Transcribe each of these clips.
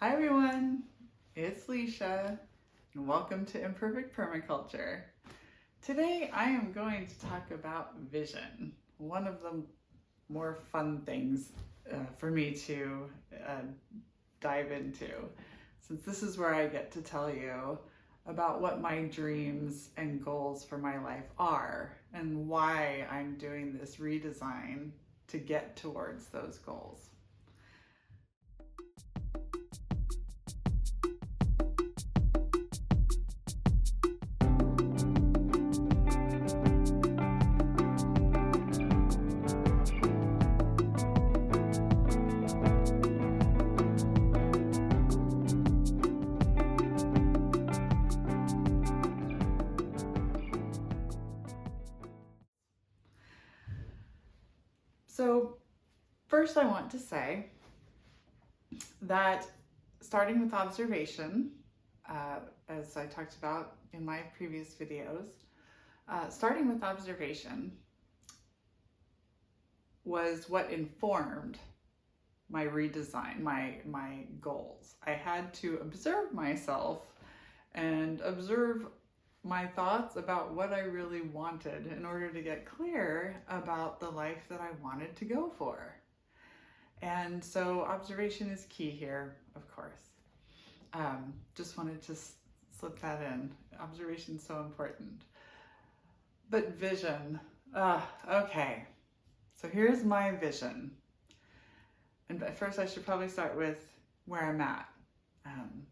Hi everyone, it's Leashya and welcome to Imperfect Permaculture. Today I am going to talk about vision, one of the more fun things for me to dive into, since this is where I get to tell you about what my dreams and goals for my life are and why I'm doing this redesign to get towards those goals. So first I want to say that starting with observation, as I talked about in my previous videos, starting with observation was what informed my redesign, my goals. I had to observe myself and observe my thoughts about what I really wanted in order to get clear about the life that I wanted to go for. And so observation is key here, of course. Just wanted to slip that in. Observation is so important. But vision, okay. So here's my vision. And first I should probably start with where I'm at,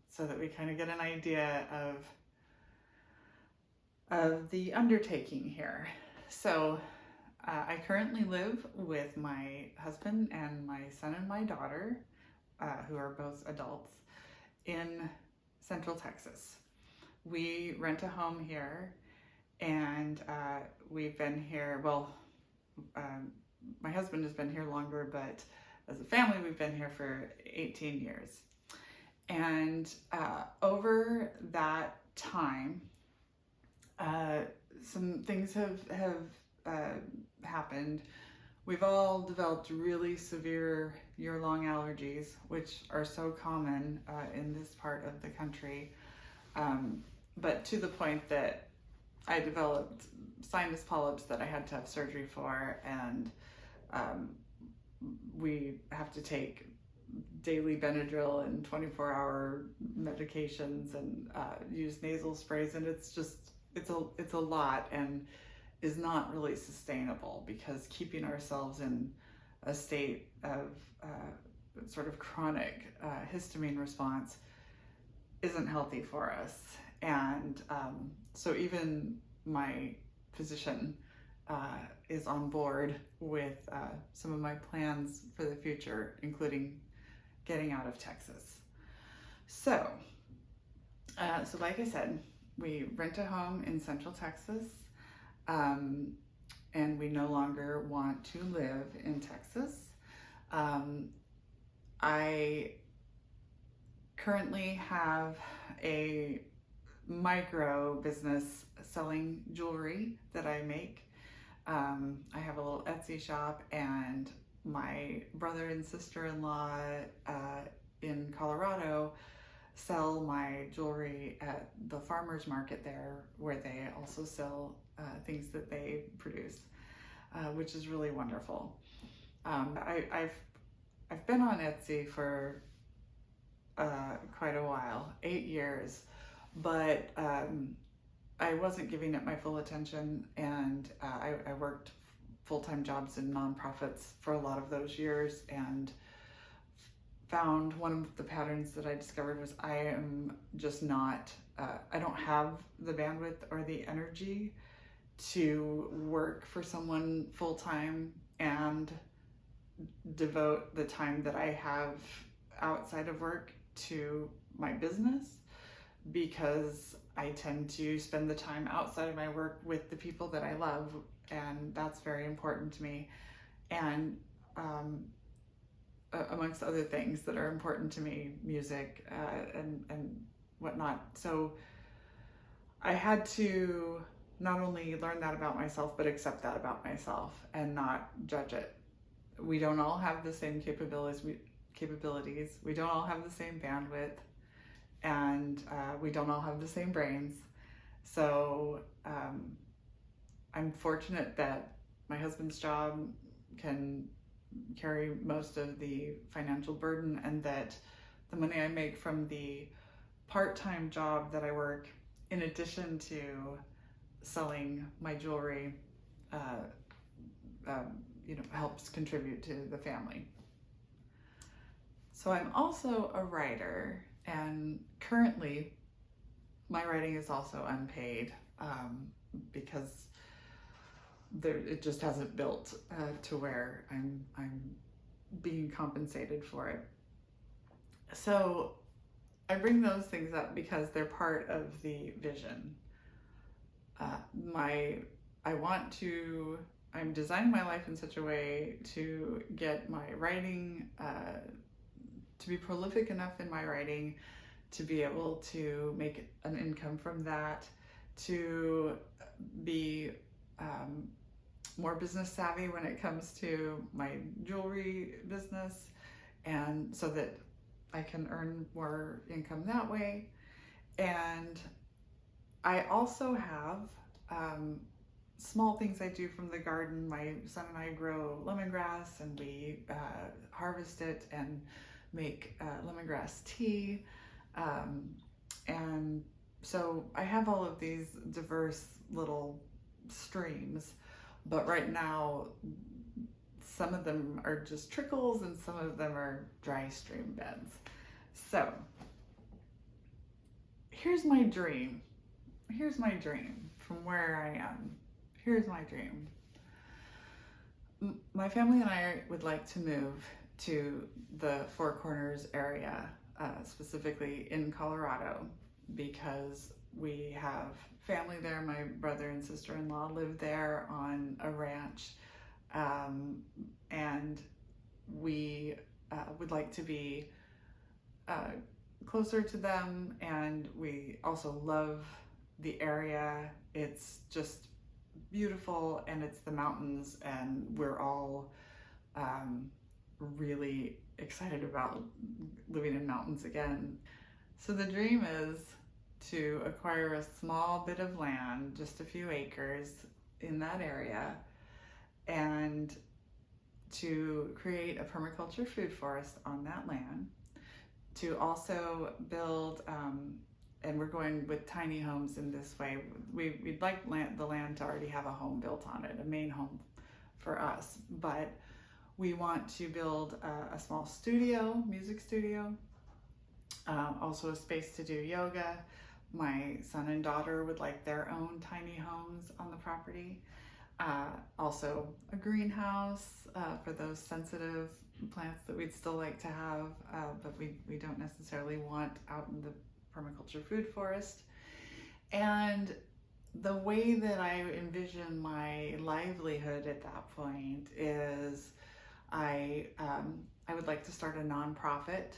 so that we kind of get an idea of the undertaking here. So I currently live with my husband and my son and my daughter, who are both adults, in Central Texas. We rent a home here, and we've been here, well, my husband has been here longer, but as a family we've been here for 18 years. And over that time, some things have happened. We've all developed really severe year-long allergies, which are so common in this part of the country, but to the point that I developed sinus polyps that I had to have surgery for, and we have to take daily Benadryl and 24-hour medications and use nasal sprays, and it's a lot and is not really sustainable, because keeping ourselves in a state of sort of chronic histamine response isn't healthy for us. And so even my physician is on board with some of my plans for the future, including getting out of Texas. So like I said, we rent a home in Central Texas, and we no longer want to live in Texas. I currently have a micro business selling jewelry that I make. I have a little Etsy shop, and my brother and sister-in-law in Colorado sell my jewelry at the farmer's market there, where they also sell things that they produce, which is really wonderful. I've been on Etsy for quite a while, 8 years, but I wasn't giving it my full attention, and I worked full-time jobs in nonprofits for a lot of those years, and found one of the patterns that I discovered was I am just not, I don't have the bandwidth or the energy to work for someone full-time and devote the time that I have outside of work to my business, because I tend to spend the time outside of my work with the people that I love, and that's very important to me, and amongst other things that are important to me, music and whatnot. So I had to not only learn that about myself, but accept that about myself and not judge it. We don't all have the same capabilities. capabilities. We don't all have the same bandwidth, and we don't all have the same brains. So I'm fortunate that my husband's job can carry most of the financial burden, and that the money I make from the part-time job that I work, in addition to selling my jewelry, helps contribute to the family. So I'm also a writer, and currently my writing is also unpaid because it just hasn't built to where I'm being compensated for it. So I bring those things up because they're part of the vision. I'm designing my life in such a way to get my writing, to be prolific enough in my writing, to be able to make an income from that, to be more business savvy when it comes to my jewelry business, and so that I can earn more income that way. And I also have small things I do from the garden. My son and I grow lemongrass, and we harvest it and make lemongrass tea. And so I have all of these diverse little streams, but right now some of them are just trickles and some of them are dry stream beds. So here's my dream from where I am. Here's my dream. My family and I would like to move to the Four Corners area, specifically in Colorado, because we have family there. My brother and sister-in-law live there on a ranch, and we would like to be closer to them, and we also love the area. It's just beautiful, and it's the mountains, and we're all really excited about living in mountains again. So the dream is to acquire a small bit of land, just a few acres in that area, and to create a permaculture food forest on that land, to also build, and we're going with tiny homes in this way. We'd like the land to already have a home built on it, a main home for us, but we want to build a small studio, music studio, also a space to do yoga. My son and daughter would like their own tiny homes on the property. Also a greenhouse for those sensitive plants that we'd still like to have, but we don't necessarily want out in the permaculture food forest. And the way that I envision my livelihood at that point is I would like to start a nonprofit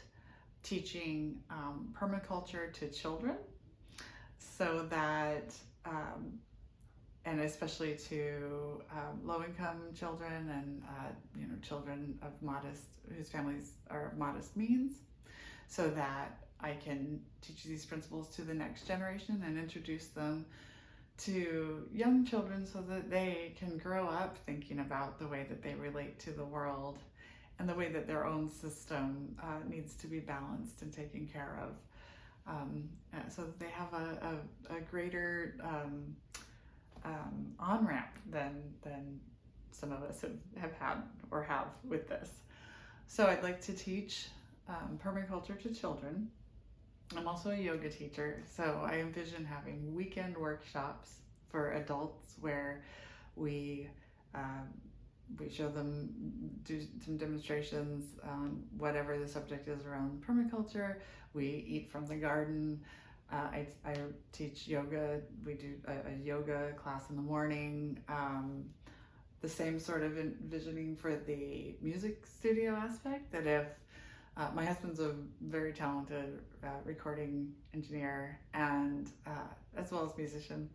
teaching permaculture to children, so that and especially to low-income children and children of whose families are of modest means, so that I can teach these principles to the next generation and introduce them to young children, so that they can grow up thinking about the way that they relate to the world and the way that their own system needs to be balanced and taken care of, so that they have a greater on-ramp than some of us have had or have with this. So I'd like to teach permaculture to children. I'm also a yoga teacher, so I envision having weekend workshops for adults where we show them, do some demonstrations on whatever the subject is around permaculture. We eat from the garden. I teach yoga. We do a yoga class in the morning. The same sort of envisioning for the music studio aspect, that if my husband's a very talented recording engineer and as well as musician,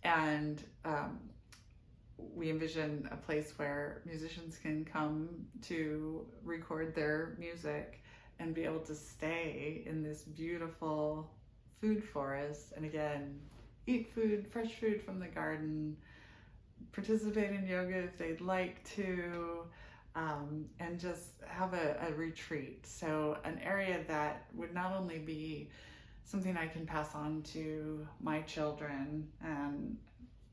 and we envision a place where musicians can come to record their music and be able to stay in this beautiful food forest. And again, eat food, fresh food from the garden, participate in yoga if they'd like to, and just have a retreat. So an area that would not only be something I can pass on to my children and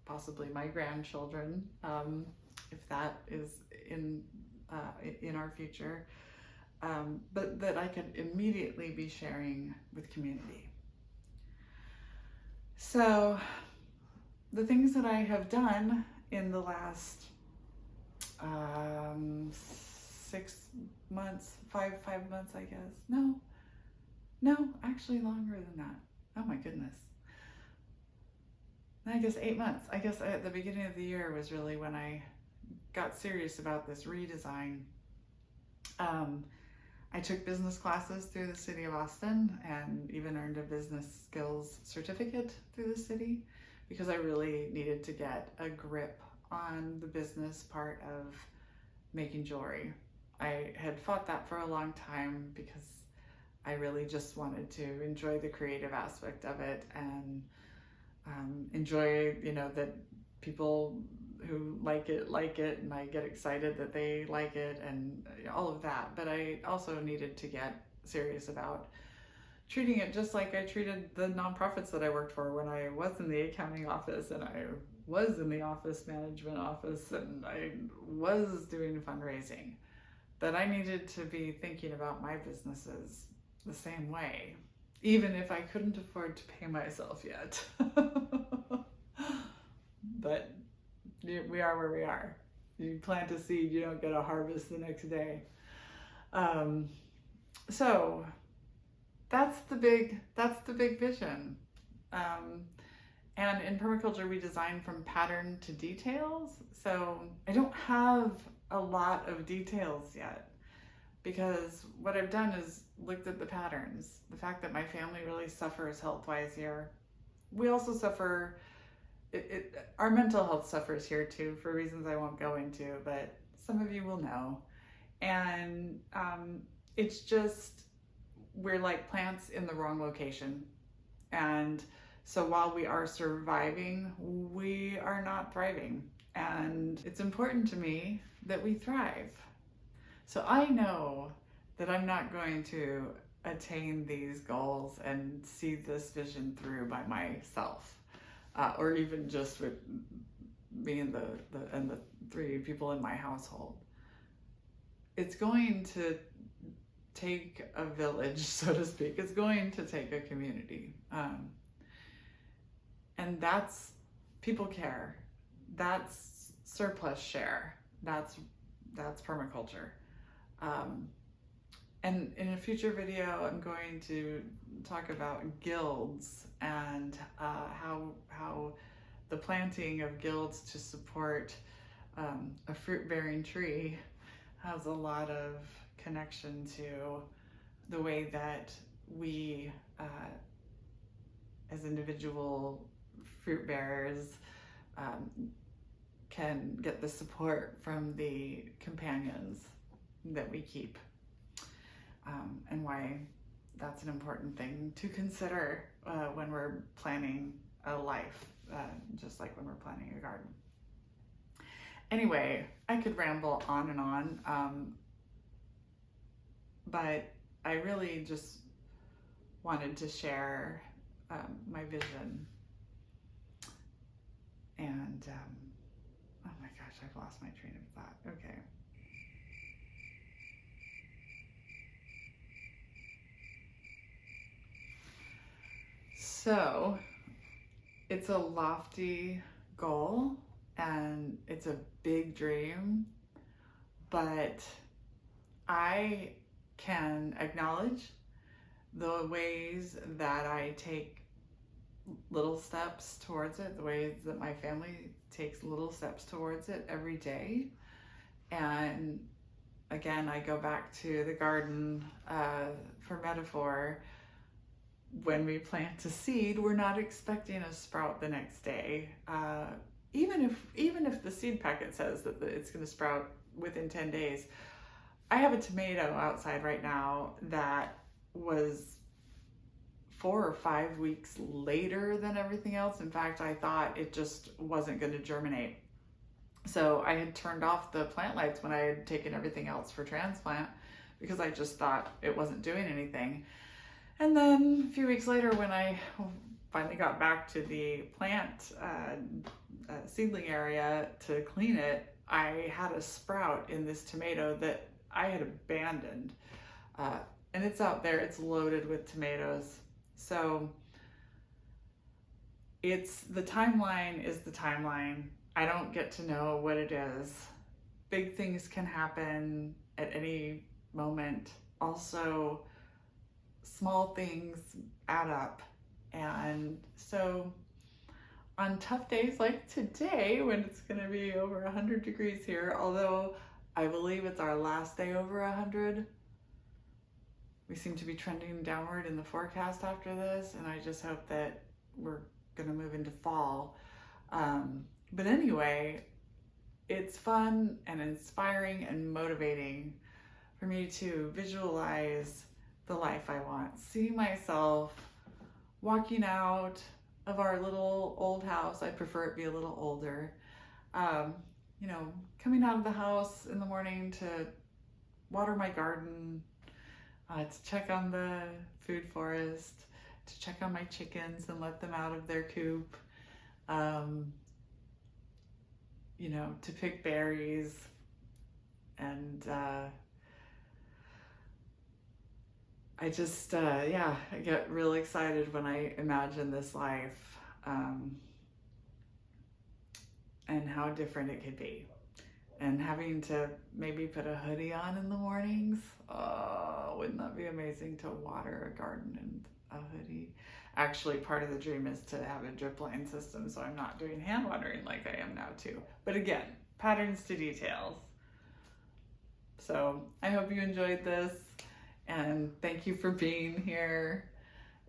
possibly my grandchildren, if that is in our future, but that I could immediately be sharing with community. So the things that I have done in the last 6 months, five months, I guess. No, actually longer than that. Oh my goodness. I guess 8 months. I guess at the beginning of the year was really when I got serious about this redesign. I took business classes through the city of Austin and even earned a business skills certificate through the city because I really needed to get a grip on the business part of making jewelry. I had fought that for a long time because I really just wanted to enjoy the creative aspect of it and enjoy, that people who like it, and I get excited that they like it and all of that. But I also needed to get serious about treating it just like I treated the nonprofits that I worked for when I was in the accounting office and I was in the office management office and I was doing fundraising. That I needed to be thinking about my businesses the same way, even if I couldn't afford to pay myself yet. But we are where we are. You plant a seed, you don't get a harvest the next day. So that's the big vision. And in permaculture, we design from pattern to details. So I don't have a lot of details yet because what I've done is looked at the patterns. The fact that my family really suffers health-wise here. We also suffer, our mental health suffers here too for reasons I won't go into, but some of you will know. And it's just, we're like plants in the wrong location. And so while we are surviving, we are not thriving. And it's important to me that we thrive. So I know that I'm not going to attain these goals and see this vision through by myself, or even just with me and the 3 people in my household. It's going to take a village, so to speak. It's going to take a community. And that's people care. That's surplus share. That's permaculture. And in a future video, I'm going to talk about guilds and how the planting of guilds to support a fruit-bearing tree has a lot of connection to the way that we, as individual fruit bearers, can get the support from the companions that we keep, and why that's an important thing to consider when we're planning a life, just like when we're planning a garden. Anyway, I could ramble on and on, but I really just wanted to share my vision. And oh my gosh, I've lost my train of thought. Okay. So it's a lofty goal and it's a big dream, but I can acknowledge the ways that I take little steps towards it, the ways that my family takes little steps towards it every day. And again, I go back to the garden for metaphor. When we plant a seed, we're not expecting a sprout the next day. Even if the seed packet says that it's going to sprout within 10 days, I have a tomato outside right now that was 4 or 5 weeks later than everything else. In fact, I thought it just wasn't going to germinate. So I had turned off the plant lights when I had taken everything else for transplant because I just thought it wasn't doing anything. And then a few weeks later, when I finally got back to the plant seedling area to clean it, I had a sprout in this tomato that I had abandoned. And it's out there, it's loaded with tomatoes. So the timeline is the timeline. I don't get to know what it is. Big things can happen at any moment. Also, small things add up. And so on tough days like today, when it's going to be over 100 degrees here, although I believe it's our last day over 100, we seem to be trending downward in the forecast after this, and I just hope that we're going to move into fall. But anyway, it's fun and inspiring and motivating for me to visualize the life I want. See myself walking out of our little old house. I prefer it be a little older. Coming out of the house in the morning to water my garden, to check on the food forest, to check on my chickens and let them out of their coop, to pick berries. And I just, I get really excited when I imagine this life and how different it could be. And having to maybe put a hoodie on in the mornings. Oh, wouldn't that be amazing to water a garden in a hoodie? Actually, part of the dream is to have a drip line system, so I'm not doing hand watering like I am now too. But again, patterns to details. So I hope you enjoyed this, and thank you for being here.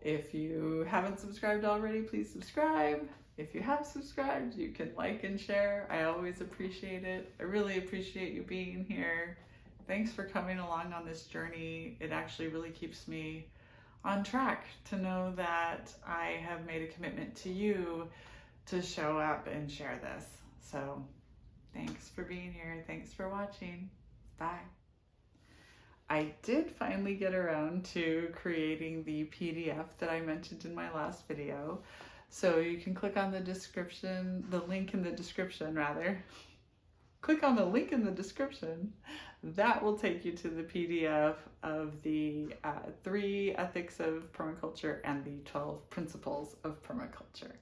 If you haven't subscribed already, please subscribe. If you have subscribed, you can like and share. I always appreciate it. I really appreciate you being here. Thanks for coming along on this journey. It actually really keeps me on track to know that I have made a commitment to you to show up and share this. So thanks for being here. Thanks for watching. Bye. I did finally get around to creating the PDF that I mentioned in my last video. So you can click on the link in the description rather. Click on the link in the description. That will take you to the PDF of the 3 ethics of permaculture and the 12 principles of permaculture.